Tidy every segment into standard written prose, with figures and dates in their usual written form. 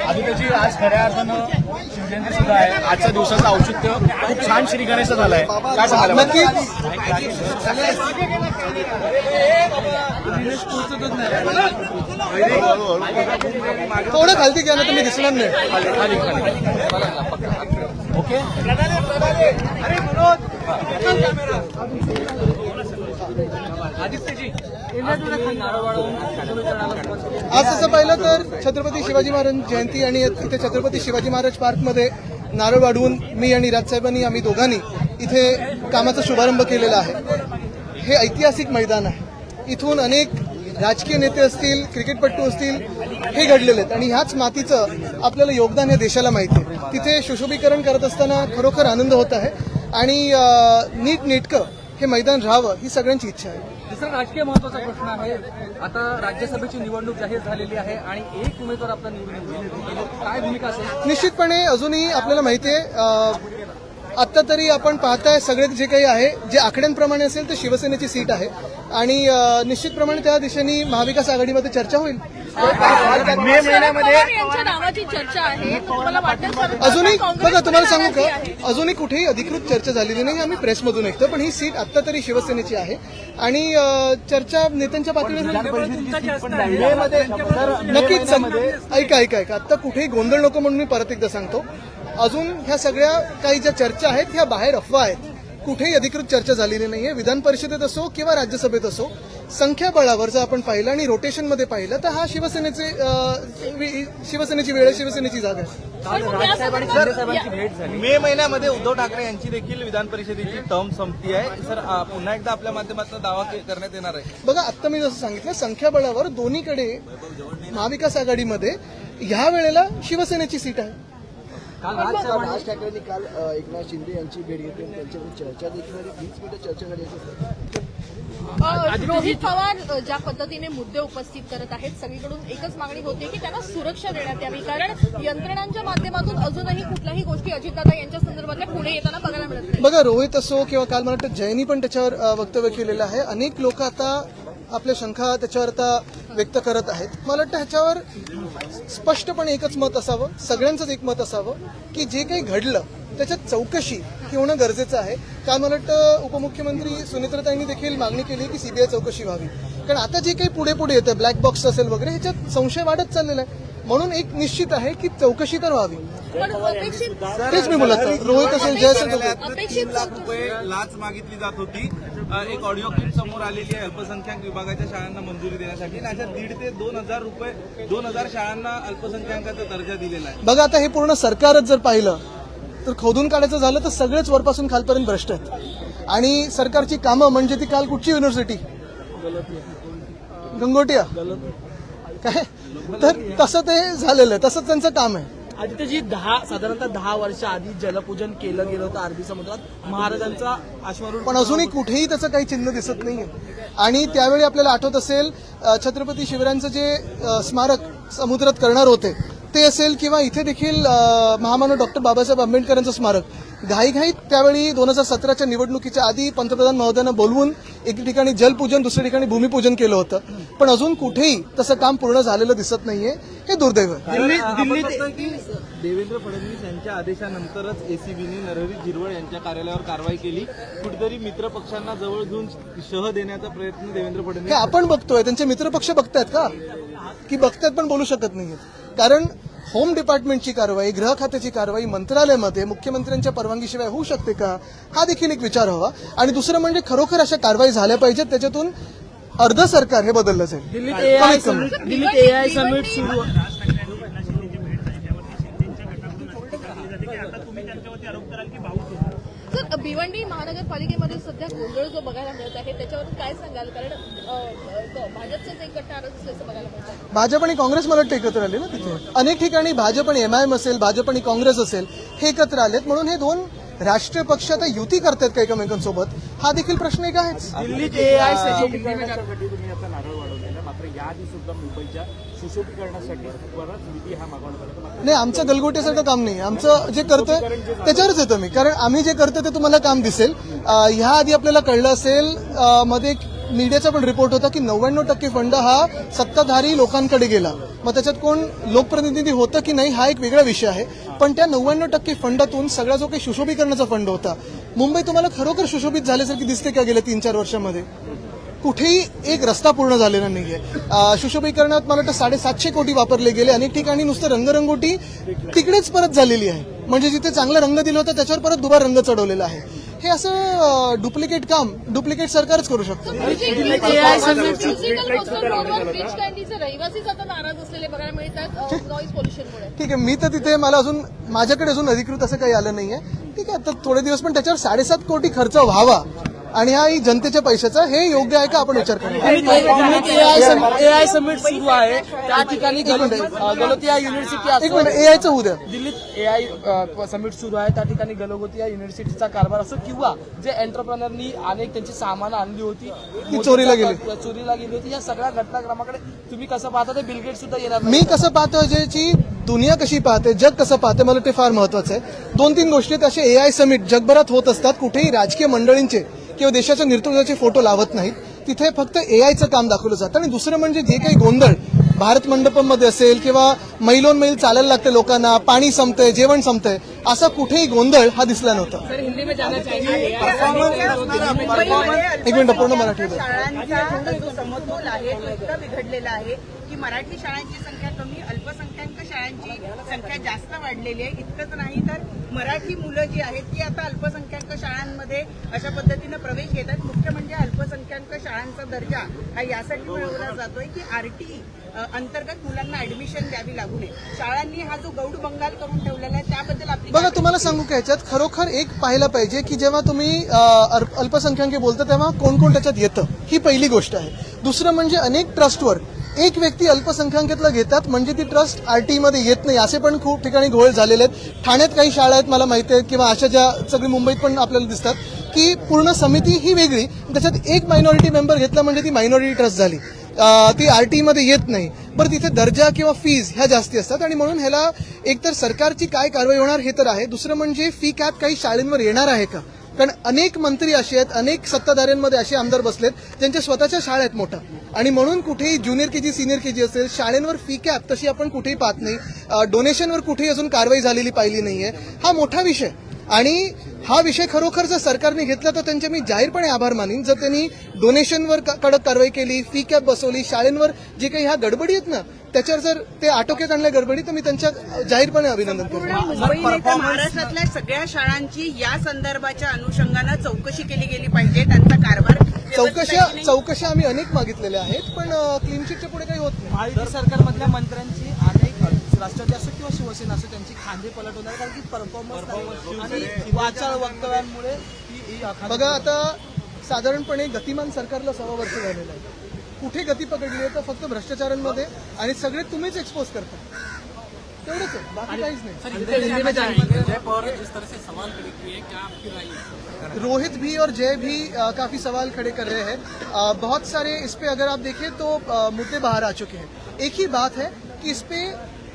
आदित्यजी, आज खऱ्या अर्थानं शिवजयंती सुद्धा आहे. आजच्या दिवसाचं औचित्य खूप छान श्री गणेश झालंय. काय सांगाल? नक्कीच थोडं खालती घ्या ना, तुम्ही दिसणार नाही. ओके. आज तसं पाहिलं तर छत्रपती शिवाजी महाराज जयंती आणि इथे छत्रपती शिवाजी महाराज पार्कमध्ये नारळ वाढवून मी आणि राजसाहेबांनी आम्ही दोघांनी इथे कामाचा शुभारंभ केलेला आहे. हे ऐतिहासिक मैदान आहे. इथून अनेक राजकीय नेते असतील, क्रिकेटपटू असतील, हे घडलेले आहेत आणि ह्याच मातीचं आपल्याला योगदान हे देशाला माहिती आहे. तिथे सुशोभीकरण करत असताना खरोखर आनंद होत आहे आणि नीटनेटकं हे मैदान राहावं ही सगळ्यांची इच्छा आहे. दुसरा राजकीय महत्वाचा प्रश्न आहे. आता राज्यसभेची निवडणूक जाहीर झालेली आहे आणि एक उमेदवार आपला निवडून काय भूमिका असेल? निश्चितपणे अजूनही आपल्याला माहिती आहे. आत्ता तरी आपण पाहताय सगळे जे काही आहे, जे आकड्यांप्रमाणे असेल ते शिवसेनेची सीट आहे आणि निश्चितप्रमाणे त्या दिशेने महाविकास आघाडीमध्ये चर्चा होईल. मे महिन्यामध्ये यांच्या नावाची चर्चा आहे. तुम्हाला वाटतं अजूनही बघा, तुम्हाला सांगू का, अजूनही कुठेही अधिकृत चर्चा झालेली नाही. आम्ही प्रेसमधून ऐकतो, पण ही सीट आत्ता तरी शिवसेनेची आहे आणि चर्चा नेत्यांच्या पातळीवर नक्कीच. ऐका आता कुठेही गोंधळ नको म्हणून मी परत एकदा सांगतो. अजून ह्या सगळ्या काही ज्या चर्चा आहेत ह्या बाहेर अफवा आहेत. कुठेही अधिकृत चर्चा झालेली नाहीये. विधान परिषदेत असो किंवा राज्यसभेत असो, संख्याबळावर जर आपण पाहिलं आणि रोटेशनमध्ये पाहिलं तर हा शिवसेनेची वेळ आहे, शिवसेनेची जागा आहे. मे महिन्यामध्ये उद्धव ठाकरे यांची देखील विधान परिषदेची टर्म संपती आहे. सर, पुन्हा एकदा आपल्या माध्यमातून दावा करण्यात येणार आहे. बघा, आत्ता मी जसं सांगितलं, संख्याबळावर दोन्हीकडे महाविकास आघाडीमध्ये ह्या वेळेला शिवसेनेची सीट आहे. राज ठाकरेंनी काल एकनाथ शिंदे यांची भेट घेतली, त्यांच्यावर चर्चा देखील 20 मिनिटं चर्चा झाली. रोहित पवार ज्या पद्धतीने मुद्दे उपस्थित करत आहेत, सगळीकडून एकच मागणी होती की त्यांना सुरक्षा देण्यात यावी, कारण यंत्रणांच्या माध्यमातून अजूनही कुठल्याही गोष्टी अजितदादा यांच्या संदर्भातल्या पुढे येताना बघायला मिळत नाही. बघा, रोहित असो किंवा काल मला वाटतं जयनी पण त्याच्यावर वक्तव्य केलेलं आहे. अनेक लोक आता आपल्या शंका त्याच्यावर आता व्यक्त करत आहेत. मला वाटतं ह्याच्यावर स्पष्टपणे एकच मत असावं, सगळ्यांचंच एक मत असावं की जे काही घडलं त्याच्यात चौकशी होणं गरजेचं आहे. काल मला वाटतं उपमुख्यमंत्री सुनेत्राताईंनी देखील मागणी केली की सीबीआय चौकशी व्हावी, कारण आता जे काही पुढे पुढे येतं, ब्लॅक बॉक्स असेल वगैरे, ह्याच्यात संशय वाढत चाललेला आहे. म्हणून एक निश्चित आहे की चौकशी तर व्हावी. तेच मी बोलत आहे. रोहित असेल, जय असेल, रुपये लाच मागितली जात होती. एक ऑडिओ क्लिप समोर आलेली आहे अल्पसंख्याक विभागाच्या शाळांना मंजुरी देण्यासाठी. अशा 1,500 ते 2,000 रुपये 2,000 शाळांना अल्पसंख्याकाचा दर्जा दिलेला आहे. बघा, आता हे पूर्ण सरकारच जर पाहिलं तर खोदून काढायचं झालं तर सगळेच वरपासून खालपर्यंत भ्रष्ट आहेत. आणि सरकारची कामं म्हणजे ती काल कुठची युनिव्हर्सिटी, गंगोटिया काय, तर तसं ते झालेलं आहे, तसंच त्यांचं काम आहे. आदित्यजी, साधारणतः 10 वर्ष आधी जलपूजन केलं गेलं होतं अरबी समुद्रात, महाराजांचा अश्वारूढ, पण अजूनही कुठेही त्याचं काही चिन्ह दिसत नाहीये. आणि त्यावेळी आपल्याला आठवत असेल, छत्रपती शिवरायांचं जे स्मारक समुद्रात करणार होते ते असेल किंवा इथे देखील महामानव डॉक्टर बाबासाहेब आंबेडकरांचं स्मारक, घाईघाईत त्यावेळी 2017च्या निवडणुकीच्या आधी पंतप्रधान महोदयांना बोलवून एके ठिकाणी जलपूजन, दुसऱ्या ठिकाणी भूमिपूजन केलं होतं. पण अजून कुठेही तसं काम पूर्ण झालेलं दिसत नाहीये. हे दुर्दैव आहे. देवेंद्र फडणवीस यांच्या आदेशानंतरच एसीबीने नरहरी झिरवळ यांच्या कार्यालयावर कारवाई केली. कुठेतरी मित्रपक्षांना जवळ घेऊन शह देण्याचा प्रयत्न देवेंद्र फडणवीस, हे आपण बघतोय. त्यांचे मित्रपक्ष बघतायत का, की बघतायत पण बोलू शकत नाहीयेत. कारण होम डिपार्टमेंटची कारवाई, गृह खात्याची कारवाई मंत्रालयामध्ये मुख्यमंत्र्यांच्या परवानगीशिवाय होऊ शकते का, हा देखील एक विचार हवा. आणि दुसरं म्हणजे खरोखर अशा कारवाई झाल्या पाहिजेत, त्याच्यातून अर्ध सरकार हे बदललं जाईल. दिल्लीत एआय समिट सुरू. सर, भिवंडी महानगरपालिकेमध्ये सध्या गोंधळ जो बघायला मिळत आहे त्याच्यावर काय सांगाल, कारण भाजपचेच एक गट असल्याचं बघायला मिळत आहे. भाजप आणि काँग्रेस मला वाटतं एकत्र आले ना तिथे. अनेक ठिकाणी भाजप आणि एमआयएम असेल, भाजप आणि काँग्रेस असेल, हे एकत्र आलेत. म्हणून हे दोन राष्ट्रीय पक्ष आता युती करतात का एकमेकांसोबत, हा देखील प्रश्न एक आहेच. दिल्लीत एआय मात्र याआधी सुद्धा मुंबईच्या सुशोभीकरणासाठी परत निधी हा मागवण्यात आला मात्र नाही, आमचं गलगोट्यासारखं काम नाही. आमचं जे करतोय त्याच्यावरच येतो मी, कारण आम्ही जे करतो ते तुम्हाला काम दिसेल. ह्या आधी आपल्याला कळलं असेल, मध्ये एक मीडियाचा पण रिपोर्ट होता की 99% फंड हा सत्ताधारी लोकांकडे गेला. मग त्याच्यात कोण लोकप्रतिनिधी होतं की नाही हा एक वेगळा विषय आहे. पण त्या 99% फंडातून सगळा जो काही सुशोभीकरणाचा फंड होता, मुंबई तुम्हाला खरोखर सुशोभित झाल्यासारखी दिसते का गेल्या 3-4 वर्षामध्ये? कुठेही एक रस्ता पूर्ण झालेला नाहीये. सुशोभीकरणात मला वाटतं 750 कोटी वापरले गेले. अनेक ठिकाणी नुसतं रंगरंगोटी तिकडेच परत झालेली आहे. म्हणजे जिथे चांगला रंग दिला होता त्याच्यावर परत दुबार रंग चढवलेला आहे. हे असं डुप्लिकेट काम डुप्लिकेट सरकारच करू शकतं. म्युझिकल कोस्टल रोडवर बीच कँडीचे रहिवासीच आता नाराज असलेले बघायला मिळतात नॉईज पोल्युशनमुळे. ठीक आहे, मी तर तिथे मला अजून माझ्याकडे अजून अधिकृत असं काही आलं नाहीये. ठीक आहे, तर थोडे दिवस पण त्याच्यावर 7.5 कोटी खर्च व्हावा आणि हा जनतेच्या पैशाचा, हे योग्य आहे का आपण विचार करा. एआय समिट सुरू आहे त्या ठिकाणी गलोतिया युनिव्हर्सिटी एक मिनिट, एआयचं होऊ द्या. दिल्लीत एआय समिट सुरू आहे त्या ठिकाणी गलोतिया युनिव्हर्सिटीचा कारभार असो किंवा जे एंटरप्रेनरनी अनेक त्यांची सामानं आणली होती ती चोरीला गेली होती, या सगळ्या घटनाक्रमाकडे तुम्ही कसं पाहता? ते बिल गेट्स सुद्धा येणार मी कसं पाहतो, ज्याची दुनिया कशी पाहते, जग कसं पाहते, मला ते फार महत्वाचं आहे. 2-3 गोष्टी असे एआय समिट जगभरात होत असतात. कुठेही राजकीय मंडळींचे किंवा देशाच्या नेतृत्वाचे फोटो लावत नाहीत. तिथे फक्त एआयचं काम दाखवलं जातं. आणि दुसरं म्हणजे जे काही गोंधळ भारत मंडपमध्ये असेल किंवा मैलोन मैल चालायला लागते लोकांना, पाणी संपतंय, जेवण संपतंय, असा कुठेही गोंधळ हा दिसला नव्हता. एक मिनिट, पूर्ण मराठी. शाळांचा जो समतोल आहे तो इतका बिघडलेला आहे की मराठी शाळांची संख्या कमी, अल्पसंख्याक शाळांची संख्या जास्त वाढलेली आहे. इतकंच नाही तर मराठी मुलं जी आहेत ती आता अल्पसंख्याक शाळांमध्ये अशा पद्धतीनं प्रवेश घेत आहेत. मुख्य म्हणजे अल्पसंख्याक शाळांचा दर्जा हा यासाठी मिळवला जातोय की आरटी अंतर्गत मुलांना ऍडमिशन द्यावी लागू नये. शाळांनी हा जो गौड बंगाल करून ठेवलेला आहे त्याबद्दल आपली बघा, तुम्हाला सांगू का, याच्यात खरोखर एक पाहायला पाहिजे की जेव्हा तुम्ही अल्पसंख्याक बोलता तेव्हा कोण कोण त्याच्यात येतं, ही पहिली गोष्ट आहे. दुसरं म्हणजे अनेक ट्रस्टवर एक व्यक्ती अल्पसंख्याकातला घेतात म्हणजे ती ट्रस्ट आरटी मध्ये येत नाही, असे पण खूप ठिकाणी घोळ झालेले आहेत. ठाण्यात काही शाळा आहेत मला माहिती आहेत, किंवा अशा ज्या सगळी मुंबईत पण आपल्याला दिसतात की पूर्ण समिती ही वेगळी, त्याच्यात एक मायनॉरिटी मेंबर घेतला म्हणजे ती मायनॉरिटी ट्रस्ट झाली, ती आरटी मध्ये येत नाही. बरं, तिथे दर्जा किंवा फीज ह्या जास्ती असतात आणि म्हणून ह्याला एकतर सरकारची काय कारवाई होणार हे तर आहे. दुसरं म्हणजे फी कॅप काही शाळेंवर येणार आहे का? कारण अनेक मंत्री असे आहेत, अनेक सत्ताधाऱ्यांमध्ये असे आमदार बसलेत ज्यांच्या स्वतःच्या शाळा आहेत मोठ्या, आणि म्हणून कुठेही ज्युनियर केजी सिनियर केजी असेल, शाळेंवर फी कॅप तशी आपण कुठेही पाहत नाही. डोनेशनवर कुठेही अजून कारवाई झालेली पाहिली नाहीये. हा मोठा विषय, आणि हा विषय खरोखर जर सरकारने घेतला तर त्यांचे मी जाहीरपणे आभार मानीन. जर त्यांनी डोनेशनवर कडक कारवाई केली, फी कॅप बसवली, शाळेंवर जे काही ह्या गडबडी आहेत ना त्याच्यावर जर ते आटोक्यात आणल्या गडबडी, तर मी त्यांच्या जाहीरपणे अभिनंदन करतो. मुंबईने तर महाराष्ट्रातल्या सगळ्या शाळांची या संदर्भाच्या अनुषंगानं चौकशी केली गेली पाहिजे. त्यांचा कारभार चौकशा आम्ही अनेक मागितलेल्या आहेत, पण क्लीन चिटच्या पुढे काही होत नाही. महायुती सरकारमधल्या मंत्र्यांची अनेक राष्ट्रवादी असो किंवा शिवसेना असो त्यांची खांदे पलट होणार, कारण की परफॉर्मन्स आणि वाचाळ वक्तव्यांमुळे बघा, आता साधारणपणे गतिमान सरकारला 6 वर्ष झालेलं आहे. कुठे गती पकडली आहे तर फक्त भ्रष्टाचारांमध्ये, आणि सगळे तुम्हीच एक्सपोज करता, तेवढंच आहे, बाकी काहीच नाही. रोहित भी और जय भी काफी सवाल खड़े कर रहे हैं. बहुत सारे इस पे अगर आप देखें तो मुद्दे बाहर आ चुके हैं. एक ही बात है कि इस पे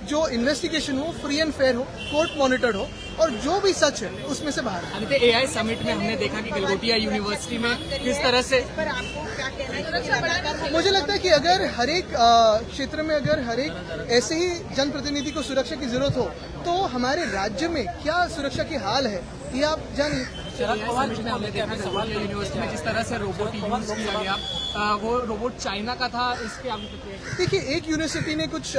जो इन्वेस्टिगेशन हो फ्री एंड फेयर हो, कोर्ट मॉनिटर्ड हो, और जो भी सच है उसमें से बाहर. आणि ते एआय समिट में हमने देखा कि गलगोटिया यूनिवर्सिटी में किस तरह से मुझे लगता है कि अगर हर एक क्षेत्र में अगर हर एक ऐसे ही जनप्रतिनिधि को सुरक्षा की जरूरत हो तो हमारे राज्य में क्या सुरक्षा की हाल है ये आप जानिए. शरद पवार जी ने हमने देखा गलगोटिया यूनिवर्सिटी में जिस तरह से रोबोट यूज किया गया, वो रोबोट चाइना का था. इस पे आप देखिए, एक यूनिवर्सिटी ने कुछ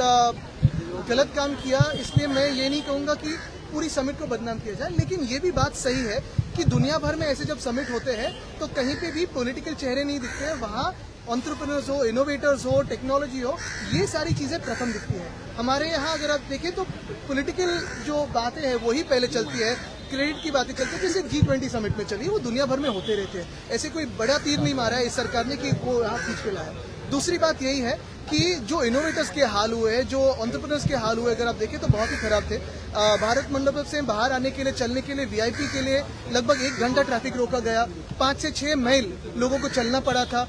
गलत काम किया, इसलिए मैं ये नहीं कहूंगा कि पूरी समिट को बदनाम किया जाए, लेकिन ये भी बात सही है कि दुनिया भर में ऐसे जब समिट होते हैं तो कहीं पे भी पॉलिटिकल चेहरे नहीं दिखते हैं. वहाँ एंटरप्रेन्योर्स हो, इनोवेटर्स हो, टेक्नोलॉजी हो, ये सारी चीजें प्रथम दिखती है. हमारे यहाँ अगर आप देखें तो पॉलिटिकल जो बातें हैं वही पहले चलती है, क्रेडिट की बातें चलती है, जैसे G20 समिट में चली, वो दुनिया भर में होते रहते हैं. ऐसे कोई बड़ा तीर नहीं मारा है इस सरकार ने कि वो हाथ खींच के लाया. दूसरी बात यही है कि जो इनोवेटर्स के हाल हुए हैं, जो एंटरप्रेन्योर्स के हाल हुए, अगर आप देखें तो बहुत ही खराब थे। भारत मंडप से बाहर आने के लिए, चलने के लिए, वीआईपी के लिए लगभग 1 घंटा ट्रैफिक रोका गया। 5 से 6 मील लोगों को चलना पड़ा था।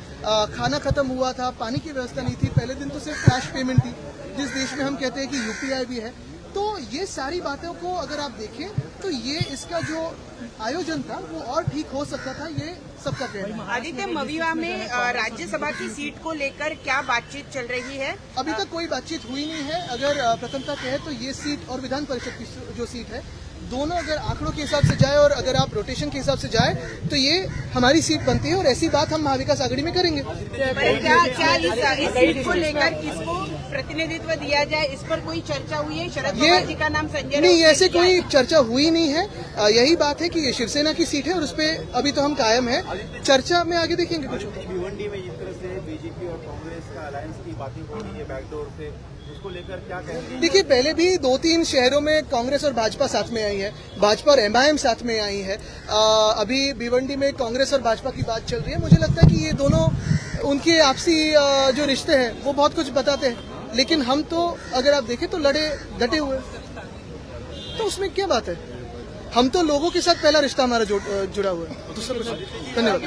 खाना खत्म हुआ था, पानी की व्यवस्था नहीं थी। पहले दिन तो सिर्फ कैश पेमेंट थी, जिस देश में हम कहते हैं कि यूपीआई भी है। तो ये सारी बातों को अगर आप देखें तो ये इसका जो आयोजन था वो और ठीक हो सकता था, ये सबका कहना है। आदित्य, मविवा में राज्यसभा की सीट को लेकर क्या बातचीत चल रही है? अभी तक कोई बातचीत हुई नहीं है। अगर प्रथमता कहे तो ये सीट और विधान परिषद की जो सीट है, दोनों अगर आंकड़ों के हिसाब से जाए और अगर आप रोटेशन के हिसाब से जाए तो ये हमारी सीट बनती है और ऐसी बात हम महाविकास आघाड़ी में करेंगे। क्या इस सीट को लेकर किसको प्रतिनिधित्व दिया जाए, इस पर कोई चर्चा हुई है? शरद पवार जी का नाम संजय नहीं, ऐसे कोई चर्चा हुई नहीं है। यही बात है कि ये शिवसेना की सीट है और उस पर अभी तो हम कायम है। चर्चा में आगे देखेंगे कुछ। भिवंडी में जिस तरह से बीजेपी और कांग्रेस का अलायंस की बातें हो रही है बैकडोर से, उसको लेकर क्या कहेंगे? देखिए, पहले भी 2-3 शहरों में कांग्रेस और भाजपा साथ में आई है, भाजपा और एमआईएम साथ में आई है। अभी भिवंडी में कांग्रेस और भाजपा की बात चल रही है। मुझे लगता है कि ये दोनों उनके आपसी जो रिश्ते हैं वो बहुत कुछ बताते हैं। लेकिन हम तो अगर आप देखें तो लड़े डटे हुए, तो उसमें क्या बात है? हम तो लोगों के साथ पहला रिश्ता हमारा जुड़ा हुआ है, दूसरा कुछ। धन्यवाद।